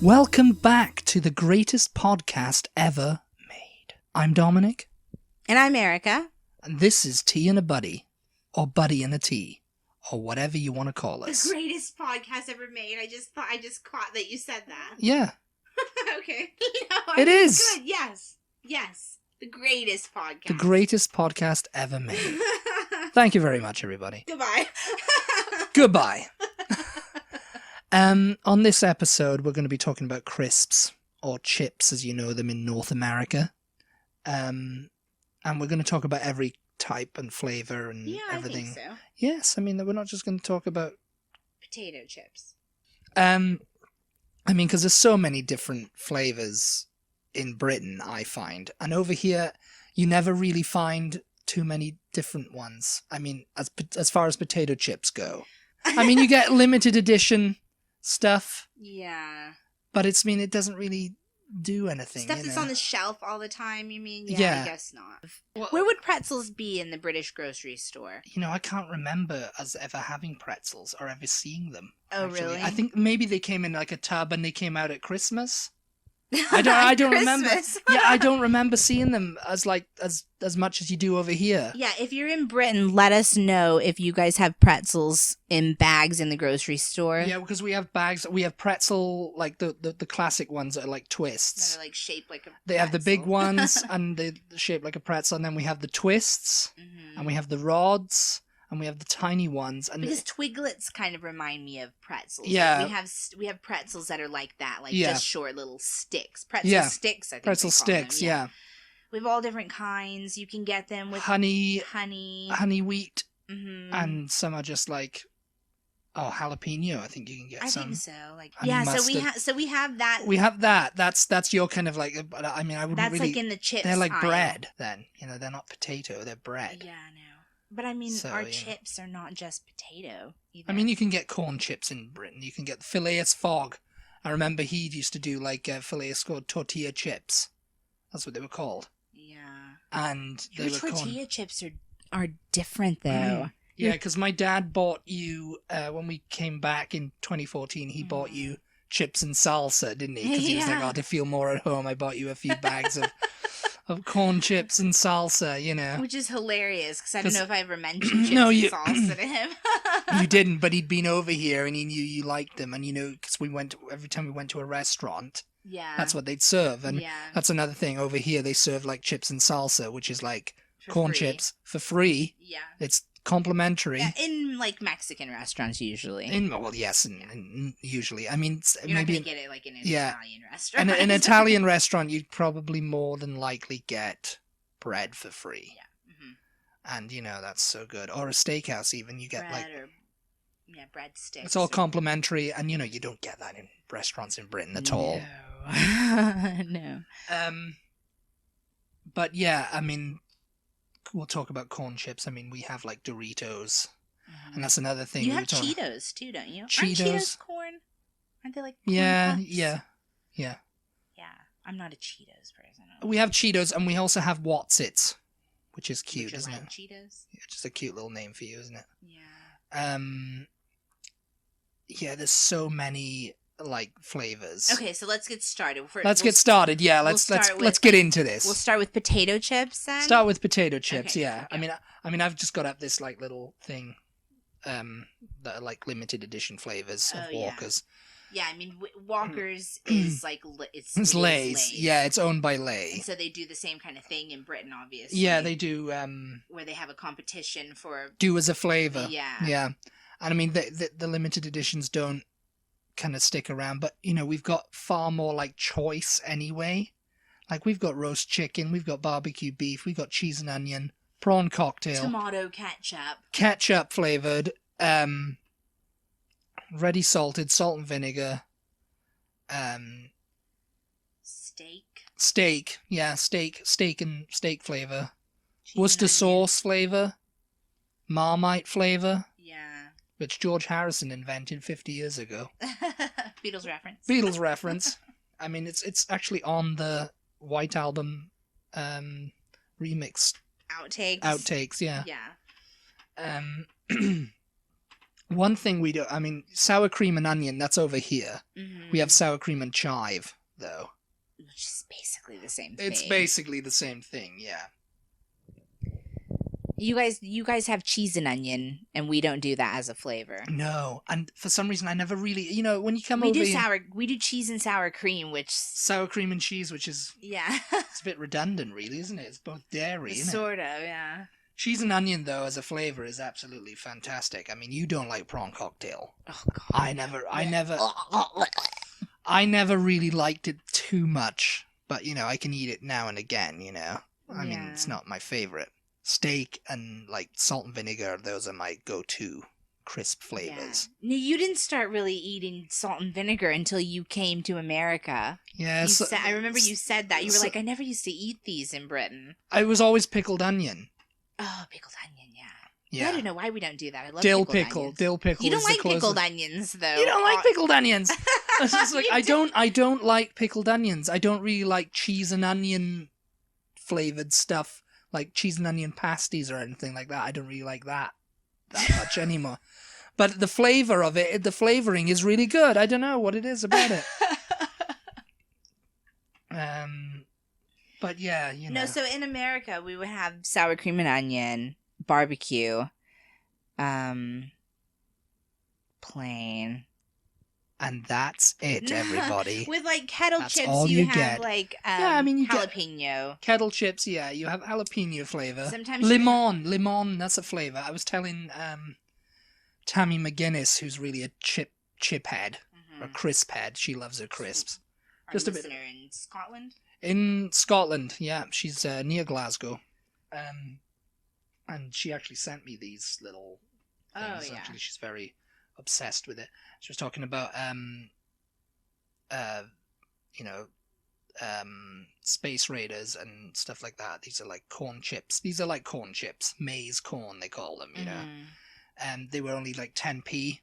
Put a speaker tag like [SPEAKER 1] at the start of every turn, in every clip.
[SPEAKER 1] Welcome back to the greatest podcast ever made. I'm Dominic.
[SPEAKER 2] And I'm Erica.
[SPEAKER 1] And this is Tea and a Buddy, or Buddy and a Tea, or whatever you want to call us.
[SPEAKER 2] The greatest podcast ever made. I just caught that you said that.
[SPEAKER 1] Yeah.
[SPEAKER 2] Okay.
[SPEAKER 1] It is.
[SPEAKER 2] Good. Yes. The greatest podcast.
[SPEAKER 1] The greatest podcast ever made. Thank you very much, everybody.
[SPEAKER 2] Goodbye.
[SPEAKER 1] Goodbye. On this episode, we're going to be talking about crisps, or chips as you know them in North America. And we're going to talk about every type and flavor and everything.
[SPEAKER 2] I think so.
[SPEAKER 1] Yes, I mean, we're not just going to talk about
[SPEAKER 2] Potato chips.
[SPEAKER 1] I mean, because there's so many different flavors in Britain, I find. And over here, you never really find too many different ones. I mean, as far as potato chips go. I mean, you get limited edition stuff.
[SPEAKER 2] Yeah.
[SPEAKER 1] But it doesn't really do anything.
[SPEAKER 2] Stuff that's on the shelf all the time, you mean?
[SPEAKER 1] Yeah.
[SPEAKER 2] I guess not. Where would pretzels be in the British grocery store?
[SPEAKER 1] I can't remember us ever having pretzels or ever seeing them.
[SPEAKER 2] Oh,
[SPEAKER 1] actually.
[SPEAKER 2] really?
[SPEAKER 1] I think maybe they came in like a tub and they came out at Christmas. I don't remember. Yeah, I don't remember seeing them as much as you do over here.
[SPEAKER 2] Yeah, if you're in Britain, let us know if you guys have pretzels in bags in the grocery store.
[SPEAKER 1] Yeah, because we have bags. We have pretzel, like the classic ones that are like twists.
[SPEAKER 2] That are like shaped like a pretzel.
[SPEAKER 1] They have the big ones and they're shaped like a pretzel, and then we have the twists, and we have the rods, and we have the tiny ones. And
[SPEAKER 2] because twiglets kind of remind me of pretzels.
[SPEAKER 1] Yeah.
[SPEAKER 2] Like we have pretzels that are like that, like
[SPEAKER 1] Yeah.
[SPEAKER 2] just short little sticks. Pretzel sticks, I think
[SPEAKER 1] pretzel
[SPEAKER 2] they call
[SPEAKER 1] sticks,
[SPEAKER 2] them.
[SPEAKER 1] yeah.
[SPEAKER 2] We have all different kinds. You can get them with
[SPEAKER 1] honey wheat,
[SPEAKER 2] Mm-hmm.
[SPEAKER 1] and some are just like jalapeno. I think you can get
[SPEAKER 2] I
[SPEAKER 1] some.
[SPEAKER 2] think so. Like
[SPEAKER 1] honey mustard.
[SPEAKER 2] so we have that.
[SPEAKER 1] We have that. That's your kind of like. I mean, I wouldn't
[SPEAKER 2] that's
[SPEAKER 1] really.
[SPEAKER 2] like in the chips.
[SPEAKER 1] They're like
[SPEAKER 2] aisle.
[SPEAKER 1] bread. Then they're not potato. They're bread.
[SPEAKER 2] Yeah, I know. But I mean,
[SPEAKER 1] So,
[SPEAKER 2] our
[SPEAKER 1] yeah.
[SPEAKER 2] chips are not just potato either.
[SPEAKER 1] I mean, you can get corn chips in Britain. You can get Phileas Fogg. I remember he used to do like Phileas Fogg tortilla chips. That's what they were called.
[SPEAKER 2] Yeah.
[SPEAKER 1] And they
[SPEAKER 2] Your
[SPEAKER 1] were
[SPEAKER 2] tortilla chips are different though.
[SPEAKER 1] Yeah, because my dad bought you when we came back in 2014. He bought you chips and salsa, didn't he? Because he was like, to feel more at home, I bought you a few bags of corn chips and salsa,
[SPEAKER 2] Which is hilarious, because I don't know if I ever mentioned chips and salsa to him.
[SPEAKER 1] You didn't, but he'd been over here and he knew you liked them. And, because every time we went to a restaurant, that's what they'd serve. And that's another thing. Over here, they serve like chips and salsa, which is like corn chips for free. Yeah. It's complimentary.
[SPEAKER 2] Yeah, in like Mexican restaurants usually.
[SPEAKER 1] Yes, and usually. I mean,
[SPEAKER 2] you're
[SPEAKER 1] maybe
[SPEAKER 2] not gonna get it like in an Italian restaurant.
[SPEAKER 1] And an Italian restaurant, you'd probably more than likely get bread for free.
[SPEAKER 2] Yeah. Mm-hmm.
[SPEAKER 1] And that's so good. Or a steakhouse, even you get
[SPEAKER 2] bread breadsticks.
[SPEAKER 1] It's all complimentary, and you don't get that in restaurants in Britain at all.
[SPEAKER 2] No.
[SPEAKER 1] But yeah, I mean, we'll talk about corn chips. I mean, we have like Doritos, and that's another thing.
[SPEAKER 2] You have Cheetos too, don't you?
[SPEAKER 1] Cheetos.
[SPEAKER 2] Aren't Cheetos corn? Aren't they like corn
[SPEAKER 1] yeah.
[SPEAKER 2] Yeah, I'm not a Cheetos person.
[SPEAKER 1] We have Cheetos, and we also have Whatsits, which is cute, isn't it?
[SPEAKER 2] Cheetos.
[SPEAKER 1] Yeah, just a cute little name for you, isn't it?
[SPEAKER 2] Yeah.
[SPEAKER 1] Yeah, there's so many like flavors.
[SPEAKER 2] Okay, so let's get started.
[SPEAKER 1] Let's get started. Yeah, let's get into this.
[SPEAKER 2] We'll start with potato chips then.
[SPEAKER 1] Start with potato chips.
[SPEAKER 2] Okay,
[SPEAKER 1] yeah. I mean, I've just got up this like little thing, that are like limited edition flavors of Walkers.
[SPEAKER 2] Yeah, I mean Walkers is like
[SPEAKER 1] it's Lay's. Yeah, it's owned by Lay.
[SPEAKER 2] And so they do the same kind of thing in Britain, obviously.
[SPEAKER 1] Yeah, they do.
[SPEAKER 2] Where they have a competition for
[SPEAKER 1] do as a flavor.
[SPEAKER 2] Yeah.
[SPEAKER 1] Yeah, and I mean the limited editions don't kind of stick around, but we've got far more like choice anyway. Like we've got roast chicken, we've got barbecue beef, we've got cheese and onion, prawn cocktail,
[SPEAKER 2] tomato
[SPEAKER 1] ketchup flavored, ready salted, salt and vinegar, steak, yeah, steak flavor, Worcester sauce flavor, Marmite flavor, which George Harrison invented 50 years ago. Beatles reference. I mean, it's actually on the White Album remix.
[SPEAKER 2] Outtakes.
[SPEAKER 1] Outtakes, yeah.
[SPEAKER 2] Yeah.
[SPEAKER 1] One thing we do, I mean, sour cream and onion, that's over here.
[SPEAKER 2] Mm-hmm.
[SPEAKER 1] We have sour cream and chive, though.
[SPEAKER 2] Which is basically the same thing.
[SPEAKER 1] It's basically the same thing, yeah.
[SPEAKER 2] You guys have cheese and onion, and we don't do that as a flavor.
[SPEAKER 1] No, and for some reason I never really, when you come
[SPEAKER 2] We
[SPEAKER 1] over
[SPEAKER 2] do
[SPEAKER 1] here,
[SPEAKER 2] we do cheese and sour cream, which
[SPEAKER 1] sour cream and cheese, which is
[SPEAKER 2] yeah,
[SPEAKER 1] it's a bit redundant, really, isn't it? It's both dairy, isn't it?
[SPEAKER 2] sort of, yeah.
[SPEAKER 1] Cheese and onion, though, as a flavor, is absolutely fantastic. I mean, you don't like prawn cocktail.
[SPEAKER 2] Oh God,
[SPEAKER 1] I never really liked it too much, but I can eat it now and again. I mean, it's not my favorite. Steak and like salt and vinegar, those are my go-to crisp flavors.
[SPEAKER 2] Yeah. No, you didn't start really eating salt and vinegar until you came to America.
[SPEAKER 1] Yeah,
[SPEAKER 2] I remember you said that. You were like, I never used to eat these in Britain.
[SPEAKER 1] I was always pickled onion.
[SPEAKER 2] Oh, pickled onion, yeah.
[SPEAKER 1] Yeah.
[SPEAKER 2] I don't know why we don't do that. I love
[SPEAKER 1] dill
[SPEAKER 2] pickled onions.
[SPEAKER 1] Dill pickle.
[SPEAKER 2] You don't
[SPEAKER 1] is
[SPEAKER 2] like
[SPEAKER 1] the
[SPEAKER 2] pickled onions, though.
[SPEAKER 1] You don't like pickled onions. It's just like I
[SPEAKER 2] do.
[SPEAKER 1] don't like pickled onions. I don't really like cheese and onion flavored stuff, like cheese and onion pasties or anything like that. I don't really like that much anymore. But the flavor of it, the flavoring is really good. I don't know what it is about it. But yeah,
[SPEAKER 2] No, so in America, we would have sour cream and onion, barbecue, plain.
[SPEAKER 1] And that's it, everybody.
[SPEAKER 2] With like kettle
[SPEAKER 1] that's
[SPEAKER 2] chips,
[SPEAKER 1] all
[SPEAKER 2] you have
[SPEAKER 1] get.
[SPEAKER 2] like
[SPEAKER 1] you
[SPEAKER 2] jalapeno.
[SPEAKER 1] Kettle chips, yeah, you have jalapeno flavor.
[SPEAKER 2] Sometimes
[SPEAKER 1] limon, that's a flavor. I was telling Tammy McGuinness, who's really a chip head, or crisp head. She loves her crisps.
[SPEAKER 2] Just a bit. In Scotland.
[SPEAKER 1] In Scotland, yeah, she's near Glasgow, and she actually sent me these little things.
[SPEAKER 2] Oh yeah.
[SPEAKER 1] Actually, she's very obsessed with it. She was talking about Space Raiders and stuff like that. These are like corn chips. These are like corn chips, maize corn they call them. And they were only like 10p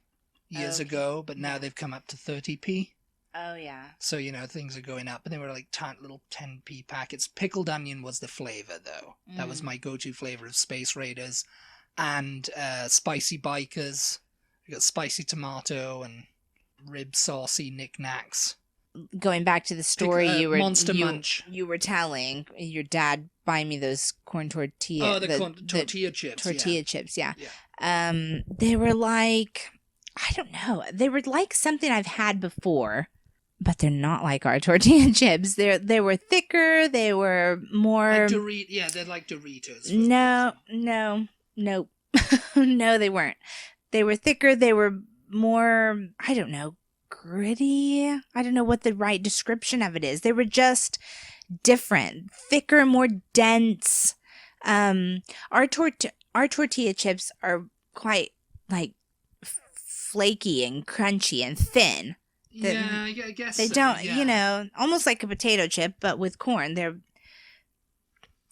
[SPEAKER 1] years ago, but now they've come up to 30p.
[SPEAKER 2] Oh yeah.
[SPEAKER 1] So things are going up, and they were like tiny little 10p packets. Pickled onion was the flavor, though. That was my go-to flavor of Space Raiders, and spicy bikers. We got spicy tomato and rib saucy knickknacks.
[SPEAKER 2] Going back to the story
[SPEAKER 1] Monster Munch.
[SPEAKER 2] You were telling your dad buying me those corn tortilla.
[SPEAKER 1] Oh, tortilla chips.
[SPEAKER 2] Tortilla chips, yeah. They were like, I don't know. They were like something I've had before, but they're not like our tortilla chips. They were thicker. They were more.
[SPEAKER 1] Yeah, they're like Doritos.
[SPEAKER 2] No. No, they weren't. They were thicker. They were more, I don't know, gritty. I don't know what the right description of it is. They were just different, thicker, more dense. Our tortilla chips are quite like flaky and crunchy and thin.
[SPEAKER 1] I guess
[SPEAKER 2] they don't, almost like a potato chip, but with corn. They're.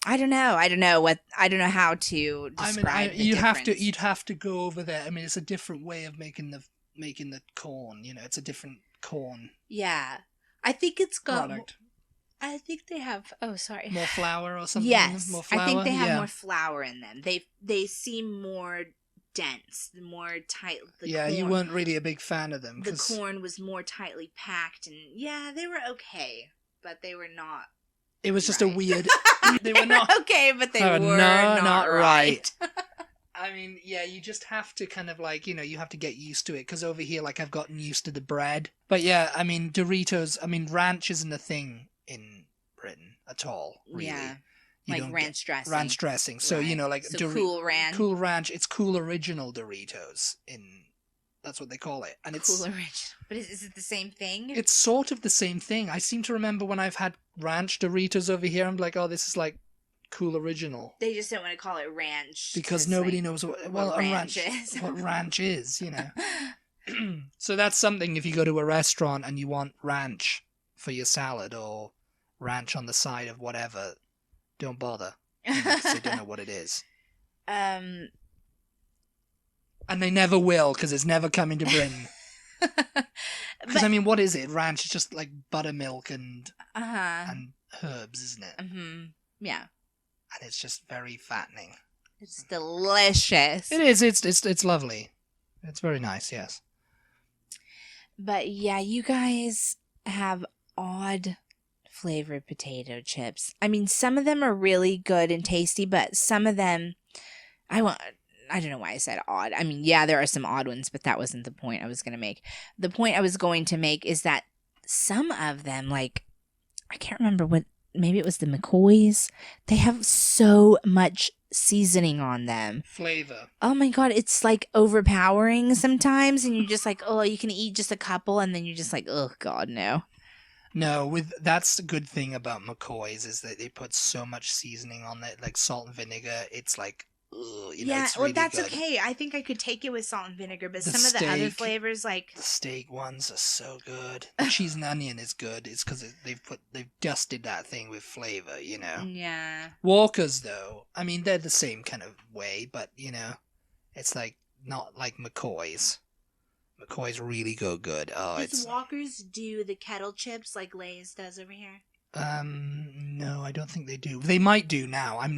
[SPEAKER 2] I don't know how to describe the difference.
[SPEAKER 1] You'd have to go over there. I mean, it's a different way of making the corn. It's a different corn.
[SPEAKER 2] Yeah, I think it's got.
[SPEAKER 1] Product.
[SPEAKER 2] I think they have. Oh, sorry.
[SPEAKER 1] More flour or something.
[SPEAKER 2] Yes,
[SPEAKER 1] more flour?
[SPEAKER 2] I think they have more flour in them. They seem more dense, more tight. Corn,
[SPEAKER 1] you weren't really a big fan of them.
[SPEAKER 2] The corn was more tightly packed, and they were okay, but they were not.
[SPEAKER 1] It was just a weird. They were not
[SPEAKER 2] okay, but they were not right.
[SPEAKER 1] I mean, you just have to kind of like, you have to get used to it, because over here, like, I've gotten used to the bread. But yeah, I mean, Doritos, ranch isn't a thing in Britain at all, really.
[SPEAKER 2] Yeah, like ranch dressing.
[SPEAKER 1] Ranch dressing. So,
[SPEAKER 2] right. Cool Ranch.
[SPEAKER 1] Cool Ranch, it's Cool Original Doritos that's what they call it. And it's
[SPEAKER 2] Cool Original. But is it the same thing?
[SPEAKER 1] It's sort of the same thing. I seem to remember when I've had ranch Doritos over here, I'm like, oh, this is like Cool Original.
[SPEAKER 2] They just don't want to call it ranch.
[SPEAKER 1] Because nobody knows what
[SPEAKER 2] ranch is.
[SPEAKER 1] What ranch is, So that's something, if you go to a restaurant and you want ranch for your salad or ranch on the side of whatever, don't bother. Because they don't know what it is. And they never will, because it's never coming to Britain. Because, what is it? Ranch is just like buttermilk and herbs, isn't it?
[SPEAKER 2] Mm-hmm. Yeah.
[SPEAKER 1] And it's just very fattening.
[SPEAKER 2] It's delicious.
[SPEAKER 1] It is. It's lovely. It's very nice, yes.
[SPEAKER 2] But yeah, you guys have odd flavored potato chips. I mean, some of them are really good and tasty, but some of them, I don't know why I said odd. I mean, yeah, there are some odd ones, but that wasn't the point I was going to make. The point I was going to make is that some of them, like, I can't remember what, maybe it was the McCoys, they have so much seasoning on them.
[SPEAKER 1] Flavor.
[SPEAKER 2] Oh my God, it's like overpowering sometimes, and you're just like, oh, you can eat just a couple, and then you're just like, oh God, no.
[SPEAKER 1] No, that's the good thing about McCoy's is that they put so much seasoning on it, like salt and vinegar. It's like, ugh, it's really
[SPEAKER 2] that's
[SPEAKER 1] good.
[SPEAKER 2] okay. I think I could take it with salt and vinegar, but
[SPEAKER 1] The
[SPEAKER 2] some of the other
[SPEAKER 1] steak-
[SPEAKER 2] flavors, like
[SPEAKER 1] The steak ones are so good. The cheese and onion is good. It's because they've dusted that thing with flavor, you know.
[SPEAKER 2] yeah.
[SPEAKER 1] Walkers, though, I mean, they're the same kind of way, but, you know, it's like not like McCoy's. McCoy's really good. Oh,
[SPEAKER 2] Does Walker's do the kettle chips like Lay's does over here?
[SPEAKER 1] No, I don't think they do. They might do now. I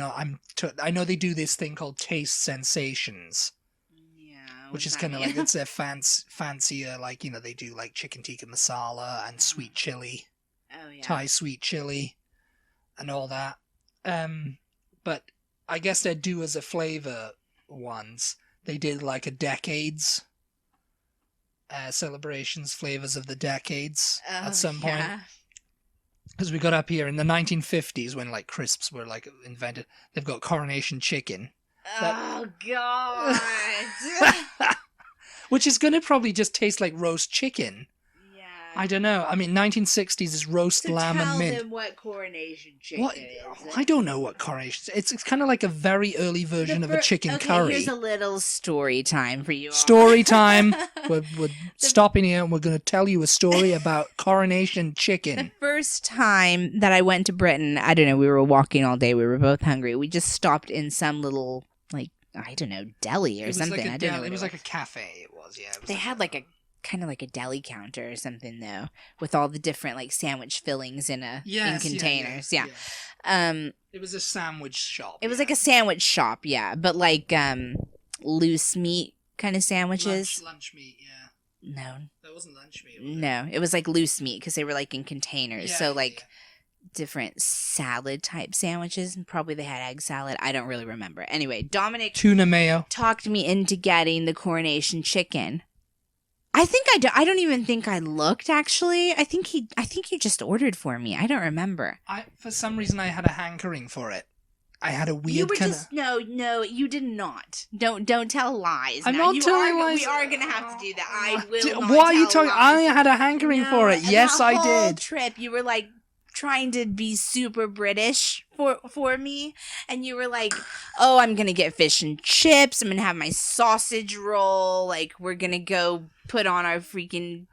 [SPEAKER 1] know they do this thing called Taste Sensations,
[SPEAKER 2] Yeah.
[SPEAKER 1] which is kind of like, it's their fancier, like, you know, they do like chicken tikka masala and sweet chili,
[SPEAKER 2] Oh yeah.
[SPEAKER 1] Thai sweet chili, and all that. But I guess they're due as a flavor ones. They did like a decades celebrations, flavors of the decades at some point. Because we got up here in the 1950s when like crisps were like invented. They've got Coronation Chicken.
[SPEAKER 2] Oh God.
[SPEAKER 1] Which is going to probably just taste like roast chicken.
[SPEAKER 2] Yeah.
[SPEAKER 1] I don't know. I mean, 1960s is roast lamb and mint.
[SPEAKER 2] Tell them what Coronation Chicken
[SPEAKER 1] What?
[SPEAKER 2] is.
[SPEAKER 1] I don't know what Coronation. It's kind of like a very early version of a chicken curry.
[SPEAKER 2] Here's a little story time for you all.
[SPEAKER 1] Story time. We're stopping here and we're going to tell you a story about Coronation Chicken.
[SPEAKER 2] The first time that I went to Britain, I don't know, we were walking all day. We were both hungry. We just stopped in some little, like, I don't know, deli or something.
[SPEAKER 1] Like
[SPEAKER 2] I don't know.
[SPEAKER 1] It was like a cafe. It was, yeah.
[SPEAKER 2] They had like a kind of like a deli counter or something though, with all the different like sandwich fillings in containers. Yeah.
[SPEAKER 1] It was a sandwich shop.
[SPEAKER 2] It was like a sandwich shop, yeah, but like loose meat kind of sandwiches.
[SPEAKER 1] Lunch meat, yeah.
[SPEAKER 2] No.
[SPEAKER 1] That wasn't lunch meat.
[SPEAKER 2] No, it was like loose meat because they were like in containers.
[SPEAKER 1] Yeah,
[SPEAKER 2] so like different salad type sandwiches, and probably they had egg salad. I don't really remember. Anyway, Dominic
[SPEAKER 1] tuna mayo
[SPEAKER 2] talked me into getting the Coronation Chicken. I don't even think I looked actually. I think he just ordered for me. I don't remember.
[SPEAKER 1] For some reason I had a hankering for it. I had a weird kind of...
[SPEAKER 2] No, you did not. Don't tell lies.
[SPEAKER 1] I'm not telling lies.
[SPEAKER 2] We are going to have to do that. I will not.
[SPEAKER 1] What are you talking? I had a hankering for it. Yes, I did.
[SPEAKER 2] Trip, you were like trying to be super British for me, and you were like, "Oh, I'm gonna get fish and chips. I'm gonna have my sausage roll. Like, we're gonna go put on our freaking."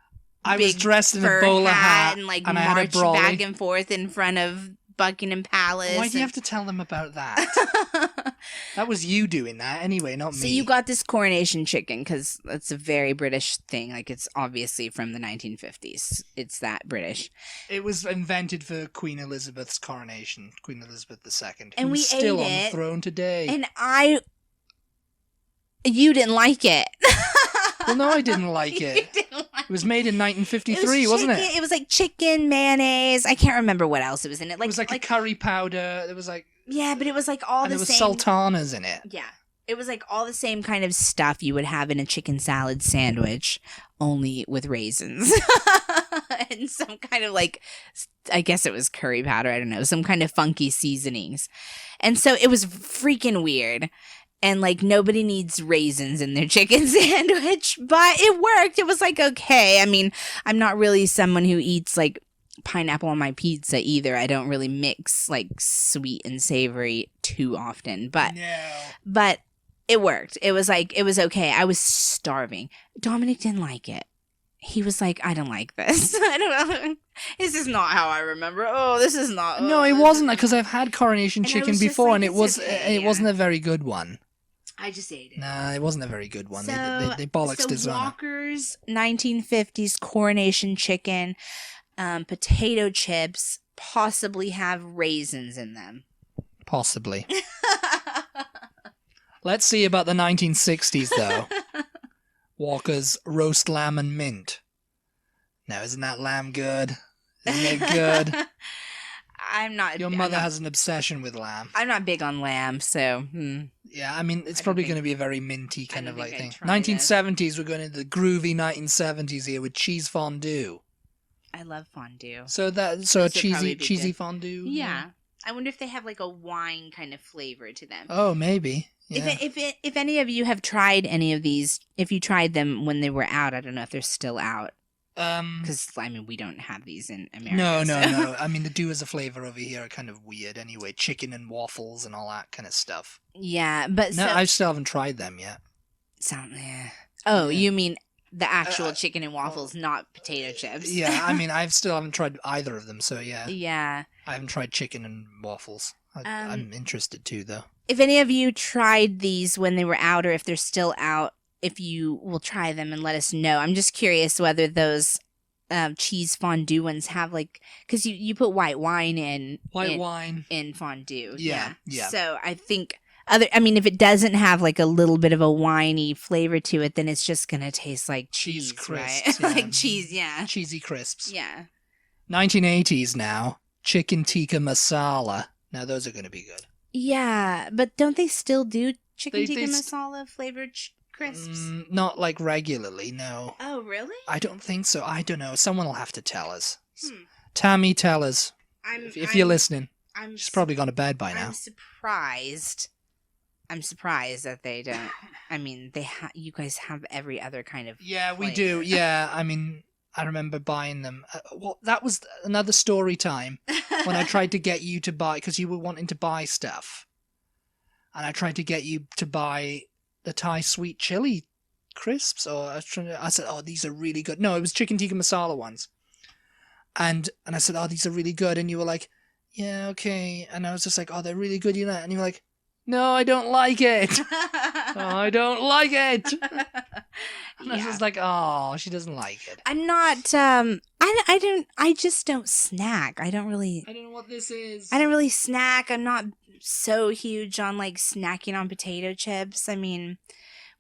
[SPEAKER 1] I was dressed in a bowler hat
[SPEAKER 2] and like
[SPEAKER 1] and
[SPEAKER 2] march
[SPEAKER 1] I had a brolly.
[SPEAKER 2] back and forth in front of Buckingham Palace.
[SPEAKER 1] Why do you have to tell them about that? That was you doing that anyway, not me.
[SPEAKER 2] So you got this Coronation Chicken because that's a very British thing. Like, it's obviously from the 1950s. It's that British.
[SPEAKER 1] It was invented for Queen Elizabeth's coronation, Queen Elizabeth II,
[SPEAKER 2] and
[SPEAKER 1] who's still
[SPEAKER 2] ate
[SPEAKER 1] on the
[SPEAKER 2] it,
[SPEAKER 1] throne today.
[SPEAKER 2] And you didn't like it.
[SPEAKER 1] Well, no, I didn't like it. It was made in 1953, wasn't it?
[SPEAKER 2] It was like chicken, mayonnaise. I can't remember what else it was in it.
[SPEAKER 1] It was like a curry powder. It was like...
[SPEAKER 2] Yeah, but it was like all the same...
[SPEAKER 1] And there was sultanas in it.
[SPEAKER 2] Yeah. It was like all the same kind of stuff you would have in a chicken salad sandwich, only with raisins. And some kind of like, I guess it was curry powder, I don't know, some kind of funky seasonings. And so it was freaking weird. And like nobody needs raisins in their chicken sandwich, but it worked. It was like, okay. I mean, I'm not really someone who eats like pineapple on my pizza either. I don't really mix like sweet and savory too often, but it worked. It was like, it was okay. I was starving. Dominic didn't like it. He was like, I don't like this. I don't know. This is not how I remember. Oh, this is not. Oh,
[SPEAKER 1] no, it wasn't, because I've had Coronation Chicken before,
[SPEAKER 2] like,
[SPEAKER 1] and it wasn't a very good one.
[SPEAKER 2] I just ate it.
[SPEAKER 1] Nah, it wasn't a very good one.
[SPEAKER 2] So,
[SPEAKER 1] they bollocksed his on it.
[SPEAKER 2] Walker's 1950s Coronation Chicken, potato chips possibly have raisins in them.
[SPEAKER 1] Possibly. Let's see about the 1960s, though. Walker's roast lamb and mint. Now, isn't that lamb good? Isn't it good?
[SPEAKER 2] I'm not.
[SPEAKER 1] Your mother has an obsession with lamb.
[SPEAKER 2] I'm not big on lamb, so.
[SPEAKER 1] Yeah, I mean, it's probably going to be a very minty kind of like thing. 1970s, we're going into the groovy 1970s here with cheese fondue.
[SPEAKER 2] I love fondue.
[SPEAKER 1] So a cheesy fondue.
[SPEAKER 2] Yeah. I wonder if they have like a wine kind of flavor to them.
[SPEAKER 1] Oh, maybe. Yeah.
[SPEAKER 2] If any of you have tried any of these, if you tried them when they were out, I don't know if they're still out. Because I mean, we don't have these in America.
[SPEAKER 1] No. I mean, the do as a flavor over here are kind of weird anyway. Chicken and waffles and all that kind of stuff.
[SPEAKER 2] Yeah, but
[SPEAKER 1] no, I still haven't tried them yet.
[SPEAKER 2] Oh, you mean the actual chicken and waffles, not potato chips?
[SPEAKER 1] Yeah, I mean, I still haven't tried either of them, so yeah.
[SPEAKER 2] Yeah.
[SPEAKER 1] I haven't tried chicken and waffles. I'm interested too, though.
[SPEAKER 2] If any of you tried these when they were out, or if they're still out, if you will try them and let us know. I'm just curious whether those cheese fondue ones have like, because you put white wine in fondue.
[SPEAKER 1] Yeah.
[SPEAKER 2] So I think if it doesn't have like a little bit of a winey flavor to it, then it's just gonna taste like cheese crisps, right?
[SPEAKER 1] Yeah.
[SPEAKER 2] Like cheese, yeah.
[SPEAKER 1] Cheesy crisps.
[SPEAKER 2] Yeah.
[SPEAKER 1] 1980s now. Chicken tikka masala. Now those are gonna be good.
[SPEAKER 2] Yeah, but don't they still do chicken tikka masala flavored crisps?
[SPEAKER 1] Not like regularly, no.
[SPEAKER 2] Oh, really?
[SPEAKER 1] I don't think so. I don't know. Someone will have to tell us. Tammy, tell us. If you're listening. She's probably gone to bed by now.
[SPEAKER 2] I'm surprised that they don't. I mean, you guys have every other kind of
[SPEAKER 1] Yeah, we
[SPEAKER 2] flavor.
[SPEAKER 1] do. Yeah, I mean, I remember buying them. Well, that was another story time when I tried to get you to buy, because you were wanting to buy stuff. And I tried to get you to buy the Thai sweet chili crisps. I said, oh, these are really good. No, it was chicken tikka masala ones. And I said, oh, these are really good. And you were like, yeah, okay. And I was just like, oh, they're really good, you know. And you were like, no, I don't like it. I don't like it. And I was just like, oh, she doesn't like it.
[SPEAKER 2] I'm not, I just don't snack. I don't know what this is. I don't really snack. I'm not so huge on like snacking on potato chips. I mean,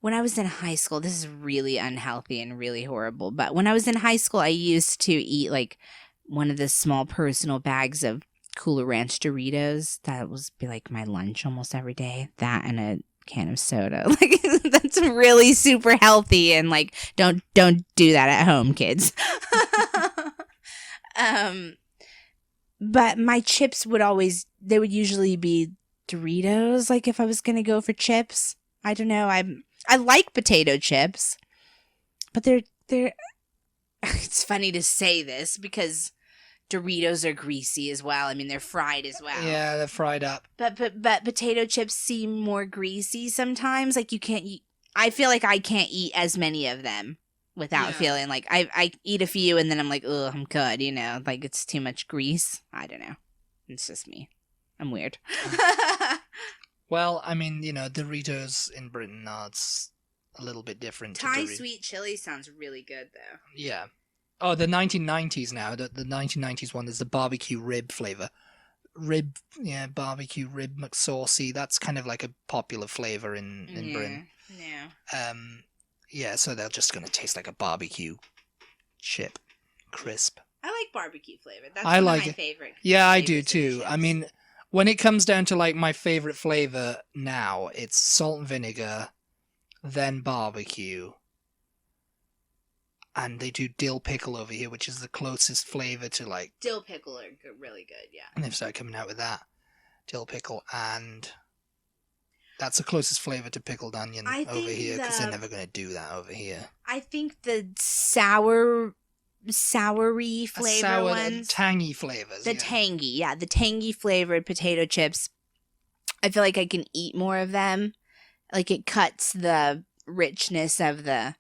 [SPEAKER 2] when I was in high school, this is really unhealthy and really horrible. But when I was in high school, I used to eat like one of the small personal bags of Cooler Ranch Doritos. That was be like my lunch almost every day. That and a can of soda. Like that's really super healthy, and like don't do that at home, kids. But my chips would usually be Doritos. Like if I was gonna go for chips, I don't know. I like potato chips, but they're. It's funny to say this because Doritos are greasy as well. I mean, they're fried as well.
[SPEAKER 1] Yeah, they're fried up.
[SPEAKER 2] But potato chips seem more greasy sometimes. Like you can't eat. I feel like I can't eat as many of them without feeling like I eat a few and then I'm like, oh, I'm good. You know, like it's too much grease. I don't know. It's just me. I'm weird.
[SPEAKER 1] Well, I mean, you know, Doritos in Britain, it's a little bit different.
[SPEAKER 2] Thai sweet chili sounds really good, though.
[SPEAKER 1] Yeah. Oh, the 1990s now. The 1990s one is the barbecue rib flavor. Barbecue rib McSaucy. That's kind of like a popular flavor in Britain.
[SPEAKER 2] Yeah.
[SPEAKER 1] Yeah, so they're just going to taste like a barbecue chip. Crisp.
[SPEAKER 2] I like barbecue flavor. That's one of my favorite.
[SPEAKER 1] Yeah, I do too. I mean, when it comes down to like my favorite flavor now, it's salt and vinegar, then barbecue. And they do dill pickle over here, which is the closest flavor to like...
[SPEAKER 2] Dill pickle are really good, yeah.
[SPEAKER 1] And they've started coming out with that. Dill pickle, and that's the closest flavor to pickled onion over here, because they're never going to do that over here.
[SPEAKER 2] I think the soury flavor ones...
[SPEAKER 1] tangy flavors.
[SPEAKER 2] The tangy flavored potato chips. I feel like I can eat more of them. Like it cuts the richness of the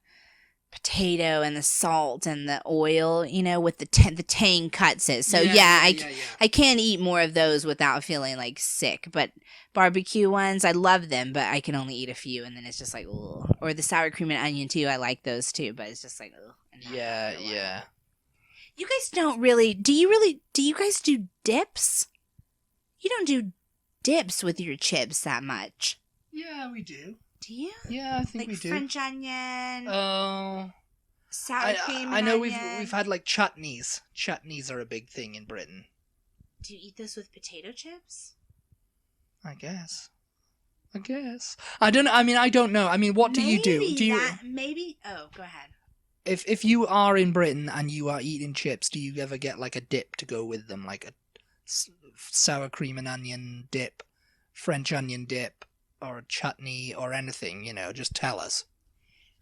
[SPEAKER 2] potato and the salt and the oil, you know, with the tang cuts it. So I can't eat more of those without feeling like sick. But barbecue ones, I love them, but I can only eat a few, and then it's just like, ugh. Or the sour cream and onion too. I like those too, but it's just like, ugh.
[SPEAKER 1] Yeah.
[SPEAKER 2] You guys don't really. Do you guys do dips? You don't do dips with your chips that much.
[SPEAKER 1] Yeah, we do.
[SPEAKER 2] Do you?
[SPEAKER 1] Yeah, I think
[SPEAKER 2] Like
[SPEAKER 1] we do.
[SPEAKER 2] French onion,
[SPEAKER 1] Oh,
[SPEAKER 2] sour cream and
[SPEAKER 1] I know
[SPEAKER 2] onion.
[SPEAKER 1] we've had like chutneys. Chutneys are a big thing in Britain.
[SPEAKER 2] Do you eat this with potato chips?
[SPEAKER 1] I guess. I don't. I mean, I don't know. I mean, what do you do?
[SPEAKER 2] Maybe
[SPEAKER 1] Do you?
[SPEAKER 2] maybe. Oh, go ahead.
[SPEAKER 1] If you are in Britain and you are eating chips, do you ever get like a dip to go with them, like a sour cream and onion dip, French onion dip, or a chutney or anything? You know, just tell us.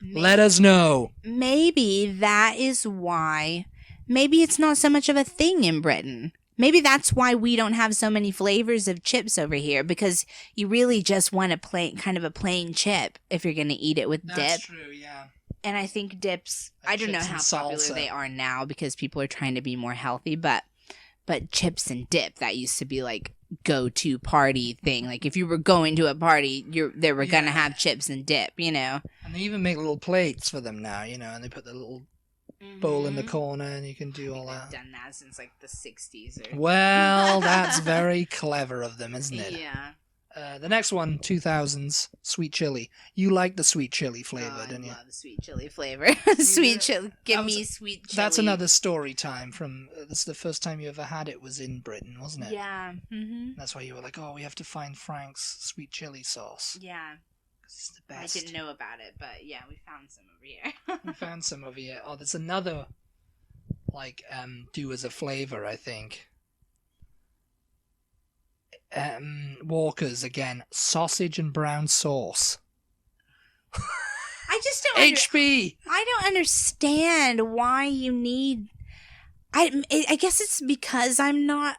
[SPEAKER 1] Let us know.
[SPEAKER 2] Maybe that is why. Maybe it's not so much of a thing in Britain. Maybe that's why we don't have so many flavors of chips over here, because you really just want a plain chip if you're going to eat it with dip.
[SPEAKER 1] That's true, yeah.
[SPEAKER 2] And I think dips,
[SPEAKER 1] Like
[SPEAKER 2] I don't know
[SPEAKER 1] chips
[SPEAKER 2] how
[SPEAKER 1] and
[SPEAKER 2] popular
[SPEAKER 1] salsa.
[SPEAKER 2] they are now because people are trying to be more healthy, but chips and dip, that used to be like go-to party thing. Like if you were going to a party, they were going to have chips and dip, you know.
[SPEAKER 1] And they even make little plates for them now, you know, and they put the little bowl in the corner and you can do all
[SPEAKER 2] I've
[SPEAKER 1] that.
[SPEAKER 2] done that since like the 60s. Or...
[SPEAKER 1] Well, that's very clever of them, isn't it?
[SPEAKER 2] Yeah.
[SPEAKER 1] The next one, 2000s, sweet chili. You like the sweet chili flavor, didn't you?
[SPEAKER 2] I love the sweet chili flavor. Sweet chili. Give me sweet chili.
[SPEAKER 1] That's another story time from, this is the first time you ever had it was in Britain, wasn't it?
[SPEAKER 2] Yeah. Mm-hmm.
[SPEAKER 1] That's why you were like, oh, we have to find Frank's sweet chili sauce.
[SPEAKER 2] Yeah.
[SPEAKER 1] It's the best.
[SPEAKER 2] I didn't know about it, but yeah, we found some over here.
[SPEAKER 1] We found some over here. Oh, there's another, like, do as a flavor, I think. Walker's again, sausage and brown sauce.
[SPEAKER 2] I just don't.
[SPEAKER 1] HB.
[SPEAKER 2] I don't understand why you need. I guess it's because I'm not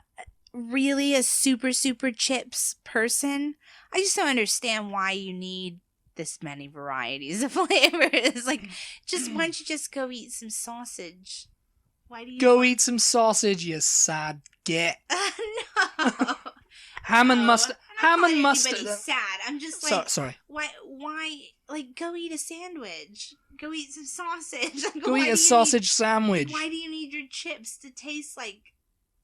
[SPEAKER 2] really a super chips person. I just don't understand why you need this many varieties of flavors. Like, just why don't you just go eat some sausage? Why do you
[SPEAKER 1] Go eat some sausage, you sad git.
[SPEAKER 2] No.
[SPEAKER 1] Ham and mustard. Ham and mustard.
[SPEAKER 2] Sad. I'm just like,
[SPEAKER 1] sorry.
[SPEAKER 2] Why? Like, go eat a sandwich. Go eat some sausage. Like,
[SPEAKER 1] Go eat a sausage sandwich.
[SPEAKER 2] Why do you need your chips to taste like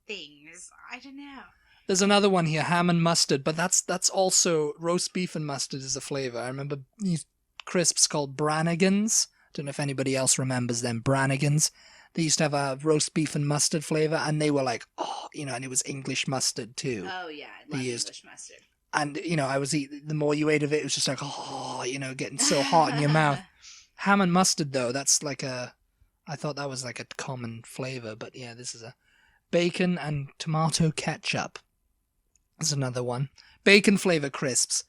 [SPEAKER 2] things? I don't know.
[SPEAKER 1] There's another one here, ham and mustard, but that's also roast beef and mustard is a flavor. I remember these crisps called Brannigans. Don't know if anybody else remembers them. Brannigans. They used to have a roast beef and mustard flavor, and they were like, oh, you know, and it was English mustard too.
[SPEAKER 2] Oh yeah, I love English mustard.
[SPEAKER 1] And you know, I was eating. The more you ate of it, it was just like, oh, you know, getting so hot in your mouth. Ham and mustard, though, that's like a. I thought that was like a common flavor, but yeah, this is a bacon and tomato ketchup. There's another one. Bacon flavor crisps.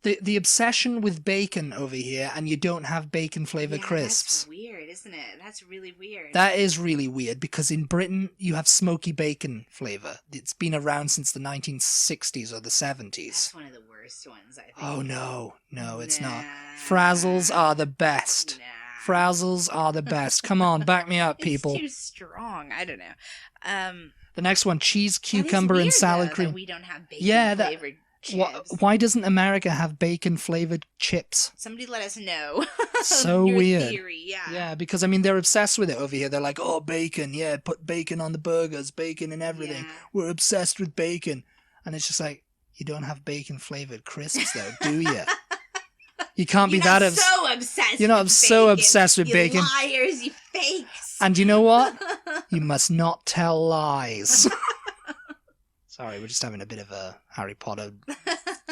[SPEAKER 1] The obsession with bacon over here, and you don't have bacon flavor crisps.
[SPEAKER 2] That's weird, isn't it? That's really weird.
[SPEAKER 1] That is really weird, because in Britain you have smoky bacon flavor. It's been around since the 1960s or the 70s.
[SPEAKER 2] That's one of the worst ones, I think.
[SPEAKER 1] Oh no, it's not. Frazzles are the best. Frazzles are the best. Come on, back me up, people.
[SPEAKER 2] It's too strong. I don't know.
[SPEAKER 1] The next one, cheese, cucumber, and salad cream.
[SPEAKER 2] That we don't have bacon flavored chips.
[SPEAKER 1] Why doesn't America have bacon flavored chips?
[SPEAKER 2] Somebody let us know.
[SPEAKER 1] So
[SPEAKER 2] Your
[SPEAKER 1] weird.
[SPEAKER 2] Theory, yeah.
[SPEAKER 1] Yeah, because I mean they're obsessed with it over here. They're like, oh, bacon, yeah, put bacon on the burgers, bacon and everything.
[SPEAKER 2] Yeah.
[SPEAKER 1] We're obsessed with bacon, and it's just like, you don't have bacon flavored crisps though, do you? You can't be that
[SPEAKER 2] so obsessed.
[SPEAKER 1] You're not
[SPEAKER 2] with
[SPEAKER 1] so
[SPEAKER 2] bacon.
[SPEAKER 1] obsessed with
[SPEAKER 2] you
[SPEAKER 1] bacon.
[SPEAKER 2] Liars, you fakes.
[SPEAKER 1] And you know what? You must not tell lies. Sorry, we're just having a bit of a Harry Potter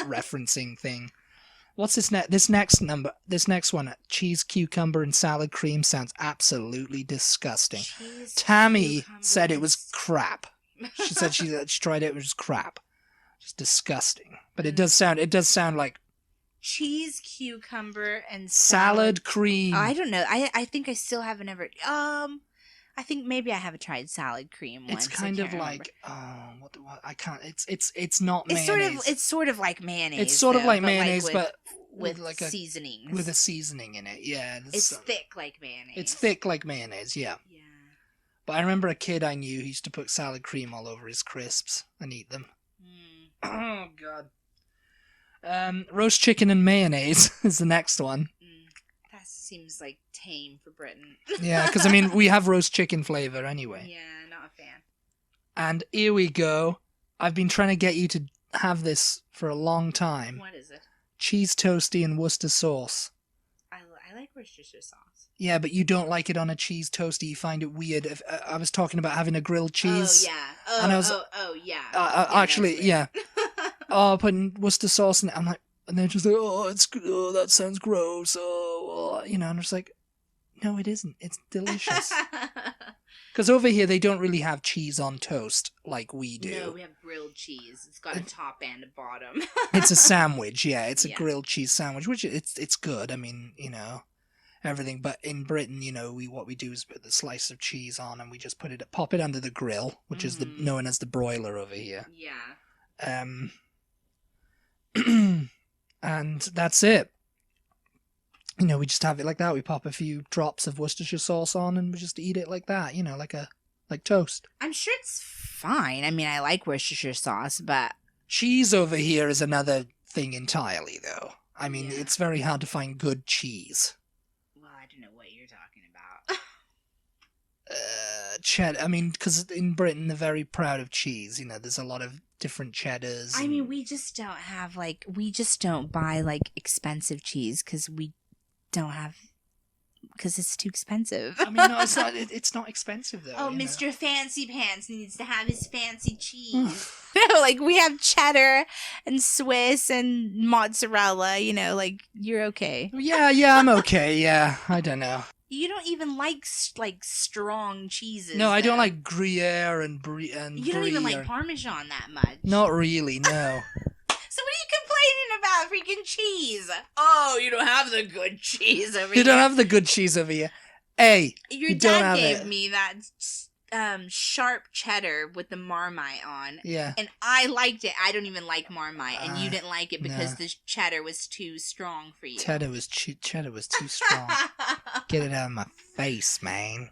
[SPEAKER 1] referencing thing. What's this next one? Cheese, cucumber, and salad cream sounds absolutely disgusting.
[SPEAKER 2] Cheese,
[SPEAKER 1] Tammy
[SPEAKER 2] cucumber,
[SPEAKER 1] said it was crap. She said she tried it. It was crap. Just disgusting. But it does sound like
[SPEAKER 2] cheese, cucumber, and
[SPEAKER 1] salad cream.
[SPEAKER 2] I don't know. I think I still haven't ever. I think maybe I have tried salad cream once.
[SPEAKER 1] It's kind of like what I can't. It's not mayonnaise.
[SPEAKER 2] It's sort of like mayonnaise.
[SPEAKER 1] It's sort of like
[SPEAKER 2] but
[SPEAKER 1] mayonnaise,
[SPEAKER 2] but
[SPEAKER 1] with
[SPEAKER 2] like
[SPEAKER 1] seasonings.
[SPEAKER 2] With
[SPEAKER 1] a seasoning in it. Yeah,
[SPEAKER 2] it's thick like mayonnaise.
[SPEAKER 1] It's thick like mayonnaise. Yeah.
[SPEAKER 2] Yeah.
[SPEAKER 1] But I remember a kid I knew who used to put salad cream all over his crisps and eat them. Oh God. Roast chicken and mayonnaise is the next one.
[SPEAKER 2] That seems like tame for Britain.
[SPEAKER 1] Yeah, because I mean we have roast chicken flavor anyway.
[SPEAKER 2] Yeah, not a fan.
[SPEAKER 1] And here we go. I've been trying to get you to have this for a long time.
[SPEAKER 2] What is it?
[SPEAKER 1] cheese toasty and Worcester sauce.
[SPEAKER 2] I like Worcestershire sauce.
[SPEAKER 1] Yeah, but you don't like it on a cheese toasty. You find it weird. I was talking about having a grilled cheese.
[SPEAKER 2] Oh, yeah.
[SPEAKER 1] And I was,
[SPEAKER 2] yeah.
[SPEAKER 1] Actually, yeah. Putting Worcester sauce in it. I'm like, and they're just like, that sounds gross. And I'm just like, no, it isn't. It's delicious. Because over here, they don't really have cheese on toast like we do.
[SPEAKER 2] No, we have grilled cheese. It's got a top and a bottom.
[SPEAKER 1] It's a sandwich, yeah. It's a grilled cheese sandwich, which it's good. I mean, everything. But in Britain, what we do is put the slice of cheese on, and we just pop it under the grill, which is known as the broiler over here.
[SPEAKER 2] Yeah.
[SPEAKER 1] And that's it. We just have it like that. We pop a few drops of Worcestershire sauce on, and we just eat it like that. Like toast.
[SPEAKER 2] I'm sure it's fine. I mean, I like Worcestershire sauce, but
[SPEAKER 1] cheese over here is another thing entirely, though. I mean, it's very hard to find good cheese.
[SPEAKER 2] Well, I don't know what you're talking about.
[SPEAKER 1] Cheddar. I mean, because in Britain they're very proud of cheese. There's a lot of different cheddars.
[SPEAKER 2] I mean, we just don't buy expensive cheese because it's too expensive.
[SPEAKER 1] I mean, no, it's not. It's not expensive though.
[SPEAKER 2] Oh, Mr. Fancy Pants needs to have his fancy cheese. No, we have cheddar and Swiss and mozzarella. You're okay.
[SPEAKER 1] Yeah, I'm okay. Yeah, I don't know.
[SPEAKER 2] You don't even like strong cheeses.
[SPEAKER 1] No, I don't like Gruyere and Brie.
[SPEAKER 2] You don't even like Parmesan that much.
[SPEAKER 1] Not really, no.
[SPEAKER 2] So what are you complaining about? Freaking cheese. Oh, you don't have the good cheese over here.
[SPEAKER 1] You don't have the good cheese over here. Hey,
[SPEAKER 2] your dad gave me that sharp cheddar with the Marmite on.
[SPEAKER 1] Yeah.
[SPEAKER 2] And I liked it. I don't even like Marmite, and you didn't like it because the cheddar was too strong for you.
[SPEAKER 1] Cheddar was too strong. Get it out of my face, man.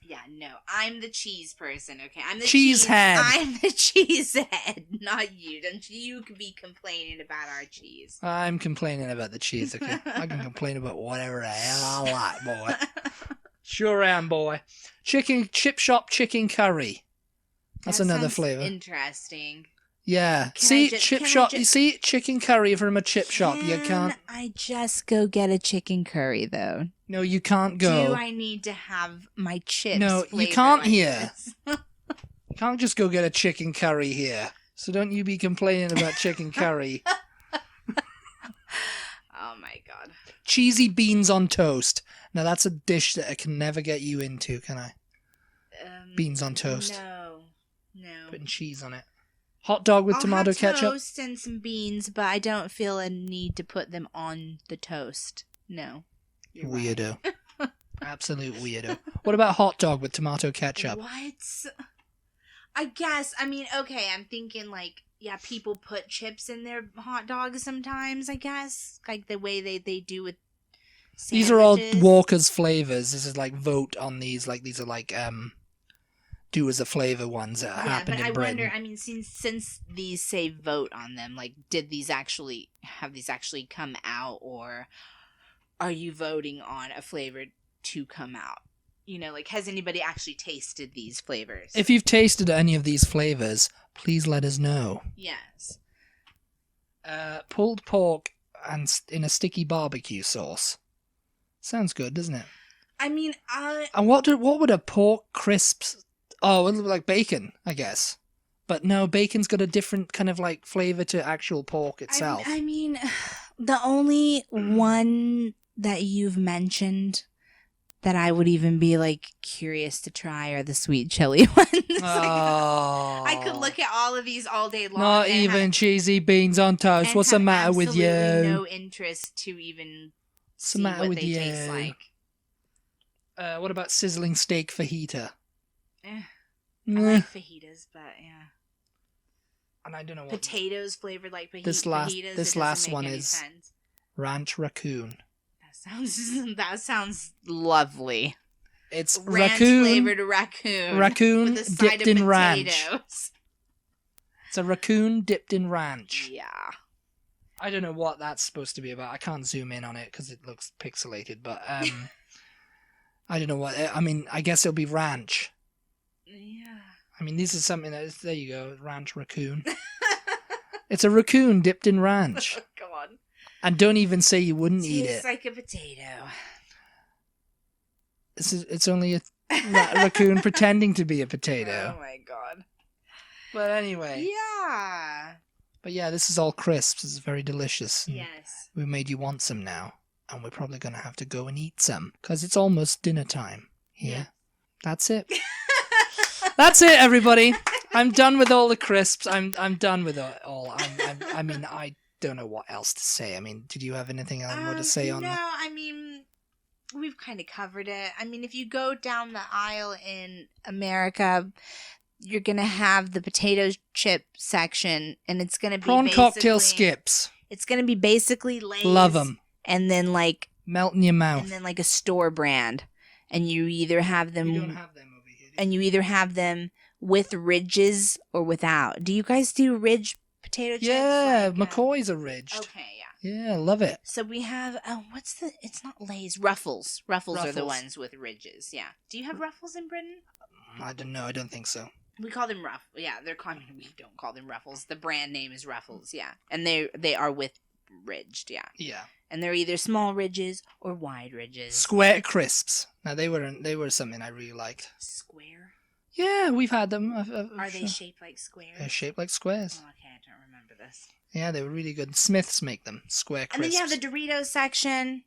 [SPEAKER 2] Yeah, no, I'm the cheese person, okay? I'm the
[SPEAKER 1] cheese head.
[SPEAKER 2] I'm the cheese head, not you. Don't you be complaining about our cheese.
[SPEAKER 1] I'm complaining about the cheese, okay? I can complain about whatever the hell I like, boy. Sure am, boy. Chip shop chicken curry. That's another flavor.
[SPEAKER 2] Interesting.
[SPEAKER 1] Yeah. You see chicken curry from a chip shop. You can't.
[SPEAKER 2] I just go get a chicken curry though.
[SPEAKER 1] No, you can't go.
[SPEAKER 2] Do I need to have my chips?
[SPEAKER 1] No, you can't here. You can't just go get a chicken curry here. So don't you be complaining about chicken curry.
[SPEAKER 2] Oh my god.
[SPEAKER 1] Cheesy beans on toast. Now that's a dish that I can never get you into, can I? Beans on toast.
[SPEAKER 2] No.
[SPEAKER 1] Putting cheese on it. Hot dog with tomato ketchup.
[SPEAKER 2] Toast and some beans, but I don't feel a need to put them on the toast. No.
[SPEAKER 1] Weirdo. Right. Absolute weirdo. What about hot dog with tomato ketchup?
[SPEAKER 2] What? I guess. I mean, okay, I'm thinking people put chips in their hot dogs sometimes, I guess. Like the way they do with sandwiches.
[SPEAKER 1] These are all Walker's flavors. This is vote on these. These are do as a flavor ones that happen in Britain.
[SPEAKER 2] But I wonder, I mean, since these say vote on them, have these actually come out, or are you voting on a flavor to come out? Has anybody actually tasted these flavors?
[SPEAKER 1] If you've tasted any of these flavors, please let us know.
[SPEAKER 2] Yes.
[SPEAKER 1] Pulled pork and in a sticky barbecue sauce. Sounds good, doesn't it?
[SPEAKER 2] I mean,
[SPEAKER 1] And what would a pork crisps? Oh, it would look like bacon, I guess. But no, bacon's got a different kind of flavor to actual pork itself.
[SPEAKER 2] I mean, the only one that you've mentioned that I would even be curious to try are the sweet chili ones.
[SPEAKER 1] Oh.
[SPEAKER 2] I could look at all of these all day long.
[SPEAKER 1] Not even cheesy beans on toast. What's the matter with you?
[SPEAKER 2] No interest to even see what they taste like.
[SPEAKER 1] What about sizzling steak fajita?
[SPEAKER 2] I like fajitas, but yeah.
[SPEAKER 1] And I don't know what
[SPEAKER 2] potatoes flavored like fajitas.
[SPEAKER 1] This last one is sense. Ranch raccoon.
[SPEAKER 2] That sounds lovely.
[SPEAKER 1] It's
[SPEAKER 2] ranch flavored raccoon.
[SPEAKER 1] Raccoon
[SPEAKER 2] with a side
[SPEAKER 1] dipped
[SPEAKER 2] of
[SPEAKER 1] in ranch.
[SPEAKER 2] potatoes.
[SPEAKER 1] It's a raccoon dipped in ranch.
[SPEAKER 2] Yeah.
[SPEAKER 1] I don't know what that's supposed to be about. I can't zoom in on it because it looks pixelated. But I don't know what. I mean, I guess it'll be ranch.
[SPEAKER 2] Yeah.
[SPEAKER 1] I mean, this is something that is, there you go, ranch raccoon. It's a raccoon dipped in ranch.
[SPEAKER 2] Oh, God.
[SPEAKER 1] And don't even say you wouldn't eat
[SPEAKER 2] Tastes
[SPEAKER 1] it.
[SPEAKER 2] like a potato.
[SPEAKER 1] It's only a raccoon pretending to be a potato.
[SPEAKER 2] Oh my god.
[SPEAKER 1] But anyway.
[SPEAKER 2] Yeah.
[SPEAKER 1] But yeah, this is all crisps. It's very delicious. And
[SPEAKER 2] Yes.
[SPEAKER 1] we made you want some now. And we're probably going to have to go and eat some. Because it's almost dinner time here.
[SPEAKER 2] Yeah.
[SPEAKER 1] That's it. That's it, everybody. I'm done with all the crisps. I'm done with it all. I mean, I don't know what else to say. I mean, did you have anything else more to say on
[SPEAKER 2] No,
[SPEAKER 1] that?
[SPEAKER 2] I mean, we've kind of covered it. I mean, if you go down the aisle in America, you're going to have the potato chip section, and it's going to be
[SPEAKER 1] Prawn cocktail skips.
[SPEAKER 2] It's going to be basically Lay's.
[SPEAKER 1] Love them.
[SPEAKER 2] And then like...
[SPEAKER 1] Melt in your mouth.
[SPEAKER 2] And then like a store brand. And you either have them...
[SPEAKER 1] We don't have them over here.
[SPEAKER 2] And you either have them with ridges or without. Do you guys do ridge potato chips?
[SPEAKER 1] Yeah, McCoy's are ridged.
[SPEAKER 2] Okay, yeah.
[SPEAKER 1] Yeah, love it.
[SPEAKER 2] So we have, it's not Lay's, Ruffles. Ruffles are the ones with ridges, yeah. Do you have Ruffles in Britain?
[SPEAKER 1] I don't know, I don't think so.
[SPEAKER 2] We call them we don't call them Ruffles. The brand name is Ruffles, yeah. And they are with ridged, yeah.
[SPEAKER 1] Yeah.
[SPEAKER 2] And they're either small ridges or wide ridges.
[SPEAKER 1] Square crisps. Now, they were something I really liked.
[SPEAKER 2] Square?
[SPEAKER 1] Yeah, we've had them.
[SPEAKER 2] Are they shaped like squares?
[SPEAKER 1] They're shaped like squares.
[SPEAKER 2] Oh, okay, I don't remember this.
[SPEAKER 1] Yeah, they were really good. Smiths make them. Square crisps.
[SPEAKER 2] And then you have the Doritos section.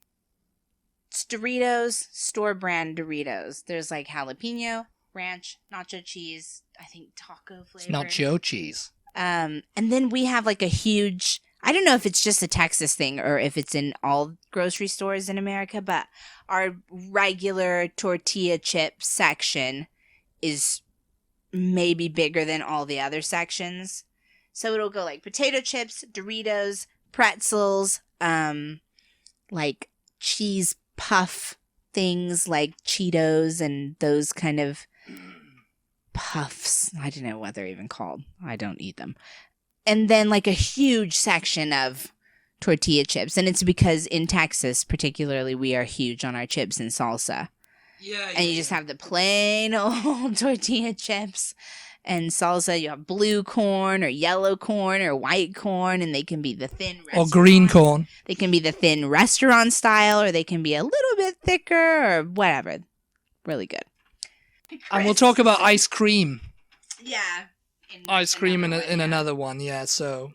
[SPEAKER 2] It's Doritos, store brand Doritos. There's like jalapeno, ranch, nacho cheese, I think taco flavor.
[SPEAKER 1] It's nacho cheese.
[SPEAKER 2] And then we have like a huge, I don't know if it's just a Texas thing or if it's in all grocery stores in America, but our regular tortilla chip section is maybe bigger than all the other sections. So it'll go like potato chips, Doritos, pretzels, like cheese puff things like Cheetos and those kind of puffs. I don't know what they're even called. I don't eat them. And then like a huge section of tortilla chips. And it's because in Texas, particularly, we are huge on our chips and salsa.
[SPEAKER 1] Yeah.
[SPEAKER 2] And you just have the plain old tortilla chips and salsa. You have blue corn or yellow corn or white corn, and they can be the thin
[SPEAKER 1] or green corn.
[SPEAKER 2] They can be the thin restaurant style, or they can be a little bit thicker or whatever. Really good.
[SPEAKER 1] And we'll talk about ice cream.
[SPEAKER 2] Yeah.
[SPEAKER 1] Ice cream in another one, yeah. So,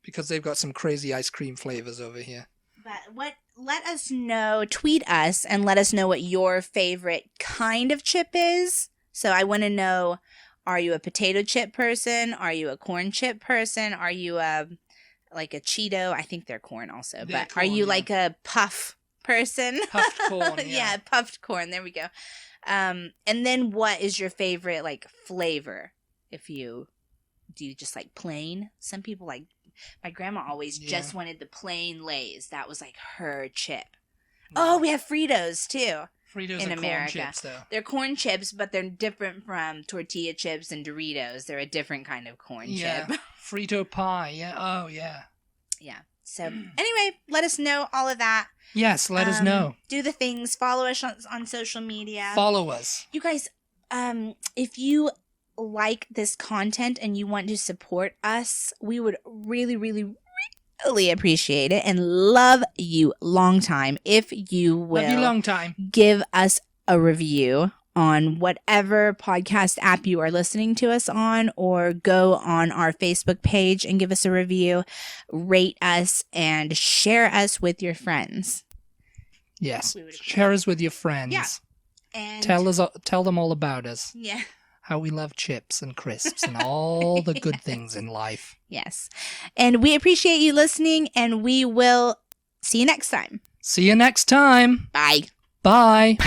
[SPEAKER 1] because they've got some crazy ice cream flavors over here.
[SPEAKER 2] But let us know, tweet us, and let us know what your favorite kind of chip is. So I want to know, are you a potato chip person? Are you a corn chip person? Are you like a Cheeto? I think they're corn also.
[SPEAKER 1] They're
[SPEAKER 2] but
[SPEAKER 1] corn,
[SPEAKER 2] are you
[SPEAKER 1] yeah.
[SPEAKER 2] like a puff person?
[SPEAKER 1] Puffed corn, yeah.
[SPEAKER 2] Yeah, puffed corn. There we go. And then what is your favorite like flavor? Do you just like plain? Some people like, my grandma always just wanted the plain Lay's. That was like her chip. Oh, we have Fritos too.
[SPEAKER 1] Fritos
[SPEAKER 2] in
[SPEAKER 1] are
[SPEAKER 2] America.
[SPEAKER 1] corn chips, though.
[SPEAKER 2] They're corn chips, but they're different from tortilla chips and Doritos. They're a different kind of corn chip.
[SPEAKER 1] Frito pie, yeah. Oh, yeah.
[SPEAKER 2] Yeah. So anyway, let us know all of that.
[SPEAKER 1] Yes, let us know.
[SPEAKER 2] Do the things. Follow us on social media.
[SPEAKER 1] Follow us.
[SPEAKER 2] You guys, if you like this content and you want to support us, we would really, really, really appreciate it and love you long time if you will
[SPEAKER 1] Love you long time.
[SPEAKER 2] give us a review on whatever podcast app you are listening to us on, or go on our Facebook page and give us a review, rate us, and share us with your friends.
[SPEAKER 1] Yes. Share us with your friends.
[SPEAKER 2] Yeah. And
[SPEAKER 1] tell them all about us.
[SPEAKER 2] Yeah.
[SPEAKER 1] How we love chips and crisps and all the good things in life.
[SPEAKER 2] Yes. And we appreciate you listening, and we will see you next time.
[SPEAKER 1] See you next time.
[SPEAKER 2] Bye.
[SPEAKER 1] Bye.